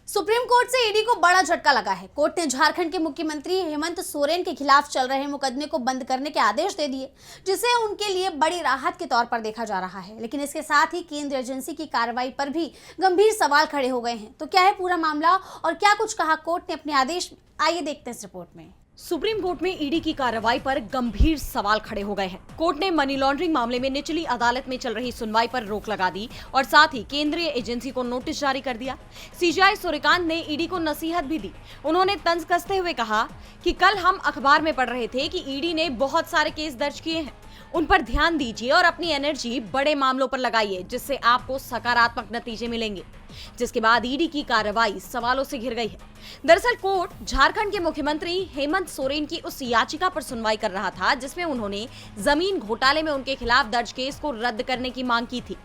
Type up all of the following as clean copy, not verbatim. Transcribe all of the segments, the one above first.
Supreme court से ED को बड़ा झटका लगा है। कोर्ट ने झारखंड के मुख्यमंत्री हेमंत सोरेन के खिलाफ चल रहे मुकदमे को बंद करने के आदेश दे दिए, जिसे उनके लिए बड़ी राहत के तौर पर देखा जा रहा है। लेकिन इसके साथ ही केंद्रीय एजेंसी की कार्रवाई पर भी गंभीर सवाल खड़े हो गए हैं। तो क्या है पूरा मामला और क्या कुछ कहा कोर्ट ने अपने आदेश में, आइए देखते हैं इस रिपोर्ट में। सुप्रीम कोर्ट में ईडी की कार्रवाई पर गंभीर सवाल खड़े हो गए हैं। कोर्ट ने मनी लॉन्ड्रिंग मामले में निचली अदालत में चल रही सुनवाई पर रोक लगा दी और साथ ही केंद्रीय एजेंसी को नोटिस जारी कर दिया। सीजेआई सूर्यकांत ने ईडी को नसीहत भी दी। उन्होंने तंज कसते हुए कहा कि कल हम अखबार में पढ़ रहे थे कि ईडी ने बहुत सारे केस दर्ज किए हैं, उन पर ध्यान दीजिए और अपनी एनर्जी बड़े मामलों पर लगाइए, जिससे आपको सकारात्मक नतीजे मिलेंगे। जिसके बाद ईडी की कार्रवाई सवालों से घिर गई है। दरअसल कोर्ट झारखंड के मुख्यमंत्री हेमंत सोरेन की उस याचिका पर सुनवाई कर रहा था जिसमें उन्होंने जमीन घोटाले में उनके खिलाफ दर्ज केस को रद्द करने की मांग की थी।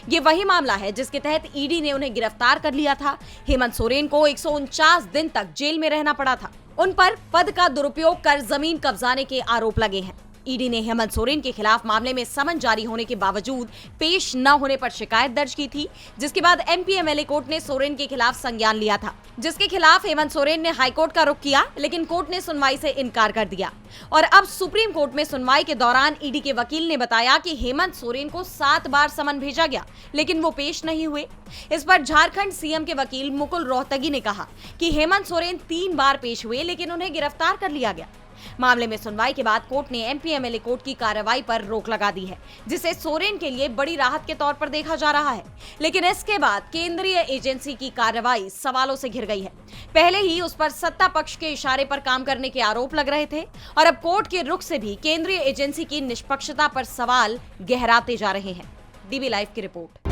ये वही मामला है जिसके तहत ईडी ने उन्हें गिरफ्तार कर लिया था। हेमंत सोरेन को 149 दिन तक जेल में रहना पड़ा था। उन पर पद का दुरुपयोग कर जमीन कब्जाने के आरोप लगे हैं। ईडी ने हेमंत सोरेन के खिलाफ मामले में समन जारी होने के बावजूद पेश न होने पर शिकायत दर्ज की थी, जिसके बाद एमपीएमएलए कोर्ट ने सोरेन के खिलाफ संज्ञान लिया था, जिसके खिलाफ हेमंत सोरेन ने हाईकोर्ट का रुख किया, लेकिन कोर्ट ने सुनवाई से इनकार कर दिया। और अब सुप्रीम कोर्ट में सुनवाई के दौरान ईडी के वकील ने बताया कि हेमंत सोरेन को 7 बार समन भेजा गया, लेकिन वो पेश नहीं हुए। इस पर झारखंड सीएम के वकील मुकुल रोहतगी ने कहा कि हेमंत सोरेन 3 बार पेश हुए, लेकिन उन्हें गिरफ्तार कर लिया गया। मामले में सुनवाई के बाद कोर्ट ने एमपीएमएलए कोर्ट की कार्रवाई पर रोक लगा दी है, जिसे सोरेन के लिए बड़ी राहत के तौर पर देखा जा रहा है। लेकिन इसके बाद केंद्रीय एजेंसी की कार्रवाई सवालों से घिर गई है। पहले ही उस पर सत्ता पक्ष के इशारे पर काम करने के आरोप लग रहे थे और अब कोर्ट के रुख से भी केंद्रीय एजेंसी की निष्पक्षता पर सवाल गहराते जा रहे हैं। डीबी लाइव की रिपोर्ट।